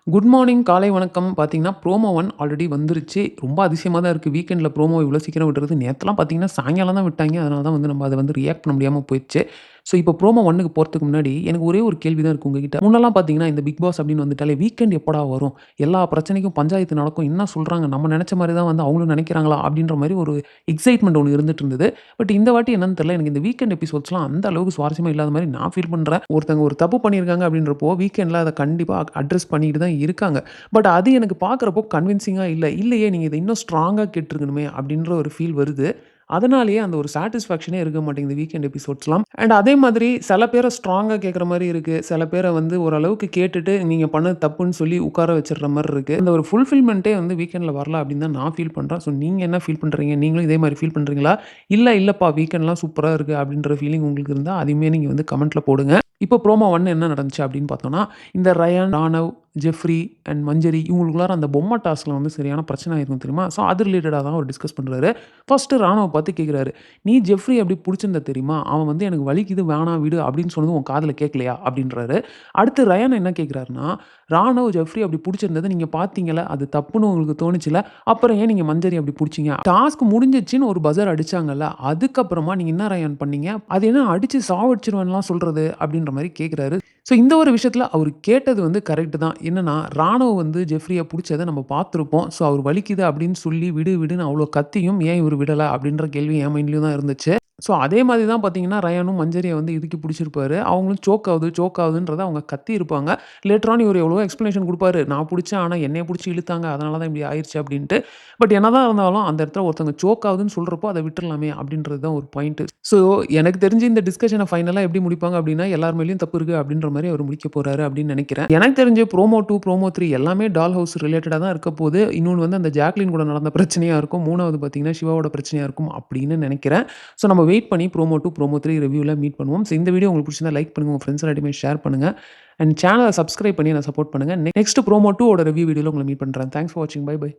Good morning, காலை வணக்கம். பார்த்தீங்கன்னா, ப்ரோமோ 1 ஆல்ரெடி வந்துருச்சு. ரொம்ப அதிசயமா தான் இருக்கு. வீக்கெண்ட்ல ப்ரோமோ இவ்வளோ சீக்கிரம் விடுறது. நேத்துலாம் பார்த்தீங்கன்னா, சாயங்காலம் தான் விட்டாய்ங்க. அதனால தான் வந்து நம்ம அத வந்து ரியாக்ட் பண்ண முடியாம போயிருச்சு. ஸோ, இப்போ ப்ரோமோ 1க்கு போறதுக்கு முன்னாடி எனக்கு ஒரே ஒரு கேள்வி தான் இருக்கு உங்ககிட்ட. முன்னலாம் பார்த்தீங்கன்னா, இந்த பிக் பாஸ் அப்படின்னு வந்துட்டாலே, வீக்கெண்ட் எப்படா வரும்? எல்லா பிரச்சனைக்கும் பஞ்சாயத்து நடக்கும். என்ன சொல்றாங்க? நம்ம நெனச்ச மாரி தான் வந்து அவங்களும் நெனைக்கிறாங்களா? அப்படின்ற மாரி ஒரு எக்ஸைட்மெண்ட் ஒண்ணு இருந்துட்டு இருந்தது. பட் இந்த வாட்டி என்னன்னு தெரியல. எனக்கு இந்த வீக்கெண்ட் எபிசோட்ஸ்லாம் அந்த அளவுக்கு சுவாரஸ்யமா இல்லாத மாரி நான் ஃபீல் பண்றேன். ஒருத்தங்க ஒரு தப்பு பண்ணியிருக்காங்க அப்படின்றப்போ, வீக்கெண்ட்ல அத கண்டிப்பா அட்ரஸ் பண்ணிட்டு தான் இருக்காங்க. பட் அது எனக்கு பார்க்குறப்போ கன்வின்சிங்கா இல்ல. இல்லையே நீங்க இத இன்னும் ஸ்ட்ராங்கா கேட்டுருக்கணுமே அப்டின்ற ஒரு ஃபீல் வருது. அதனாலேயே அந்த ஒரு சாட்டிஸ்ஃபேக்ஷனே இருக்க மாட்டேங்குது வீக்கெண்ட் எபிசோட்ஸ்லாம். அண்ட் அதே மாதிரி சில பேர ஸ்ட்ராங்கா கேட்குற மாரி இருக்கு. சில பேர வந்து ஓரளவுக்கு கேட்டுட்டு நீங்க பண்ணது தப்புன்னு சொல்லி உட்கார வச்சுடுற மாரி இருக்கு. அந்த ஒரு ஃபுல்ஃபில்மென்ட்டே வந்து வீக்கெண்ட்ல வரல அப்டின்னு தான் நான் ஃபீல் பண்றேன். ஸோ நீங்க என்ன ஃபீல் பண்றீங்க? நீங்களும் இதே மாரி ஃபீல் பண்றீங்களா? இல்லப்பா வீக்கெண்ட்லாம் சூப்பரா இருக்கு அப்டின்ற ஃபீலிங் உங்களுக்கு இருந்தா அதையுமே நீங்க வந்து கமெண்ட்ல போடுங்க. இப்போ ப்ரோமோ 1 என்ன நடந்துச்சு அப்படின்னு பார்த்தோம்னா, இந்த ரயான், ராணவ், ஜெஃப்ரி அண்ட் மஞ்சரி இவங்களுக்குள்ளார அந்த பொம்மை டாஸ்க்ல வந்து சரியான பிரச்சனை ஆயிருக்கும் தெரியுமா? ஸோ அது ரிலேட்டடா தான் அவர் டிஸ்கஸ் பண்றாரு. ஃபர்ஸ்ட்டு ராணவ பார்த்து கேட்குறாரு, "நீ ஜெஃப்ரி அப்படி புடிச்சிருந்த தெரியுமா? அவன் வந்து எனக்கு வலிக்குது வேணாம் விடு அப்படின்னு சொன்னது உன் காதுல கேட்கலையா?" அப்படின்றாரு. அடுத்து ரயான் என்ன கேட்குறாருன்னா, "ராணவ், ஜெஃப்ரி அப்படி புடிச்சிருந்தத நீங்க பார்த்தீங்கல்ல, அது தப்புன்னு உங்களுக்கு தோணுச்சுல்ல, அப்புறம் ஏன் நீங்க மஞ்சரி அப்படி புடிச்சீங்க? டாஸ்க் முடிஞ்சிருச்சுன்னு ஒரு பஸர் அடிச்சாங்கல்ல, அதுக்கப்புறமா நீங்க என்ன ரயான் பண்ணீங்க? அது என்ன அடிச்சு சாவடிச்சுருவேன்லாம் சொல்றது?" அப்படின்ற மாரி கேட்குறாரு. ஸோ இந்த ஒரு விஷயத்துல அவரு கேட்டது வந்து கரெக்ட் தான். என்னன்னா, ராணுவ வந்து ஜெஃப்ரிய புடிச்சத நம்ம பார்த்துருப்போம். ஸோ அவரு வலிக்குது அப்படின்னு சொல்லி விடு விடுன்னு அவ்ளோ கத்தியும் ஏன் இவரு விடல? அப்படின்ற கேள்வி என் மைண்ட்லயும் தான் இருந்துச்சு. ஸோ அதே மாதிரி தான் பார்த்தீங்கன்னா, ரயானும் மஞ்சரிய வந்து இறுக்கி புடிச்சிருப்பாரு. அவங்களும் சோக் ஆகுதுன்றத அவங்க கத்தியிருப்பாங்க. லேட்டர் ஆன் இவரு எவ்வளவோ எக்ஸ்ப்ளனேஷன் குடுப்பாரு. நான் புடிச்சேன். ஆனா என்னைய புடிச்சு இழுத்தாங்க. அதனால தான் இப்படி ஆயிருச்சு அப்படின்ட்டு. பட் என்னதான் இருந்தாலும் அந்த இடத்துல ஒருத்தவங்க சோக் ஆகுதுன்னு சொல்றப்போ அத விட்டுறலாமே அப்படின்றது தான் ஒரு பாயிண்ட். ஸோ எனக்கு தெரிஞ்சு இந்த டிஸ்கஷன ஃபைனலா எப்படி முடிப்பாங்க அப்படின்னா, எல்லார் மேலயும் தப்பு இருக்கு அப்படின்ற மாரி அவரு முடிக்க போறாரு அப்படின்னு நெனைக்கிறேன். எனக்கு தெரிஞ்சு ப்ரோமோ 2, ப்ரோமோ 3 எல்லாமே டால் ஹவுஸ் ரிலேட்டடா தான் இருக்க போது. இன்னொன்னு வந்து அந்த ஜாக்லின் கூட நடந்த பிரச்சனையா இருக்கும். 3வது பார்த்தீங்கன்னா, சிவாவோட பிரச்சனையா இருக்கும் அப்படின்னு நெனைக்கிறேன். ஸோ நம்ம வெயிட் பண்ணி ப்ரோமோ 2, ப்ரோமோ 3 ரிவ்யூல மீட் பண்ணுவோம். ஸோ இந்த வீடியோ உங்களுக்கு பிடிச்சிருந்தா லைக் பண்ணுங்க. உங்க ஃப்ரெண்ட்ஸ் எல்லாத்தையுமே ஷேர் பண்ணுங்க. அண்ட் சேனல சப்ஸ்கிரைப் பண்ணி என்ன சப்போர்ட் பண்ணுங்க. நெக்ஸ்ட் ப்ரோமோ 2 ஓட ரிவ்யூ வீடியோல உங்கள மீட் பண்றேன். தேங்க்ஸ் ஃபார் வாட்சிங். Bye by.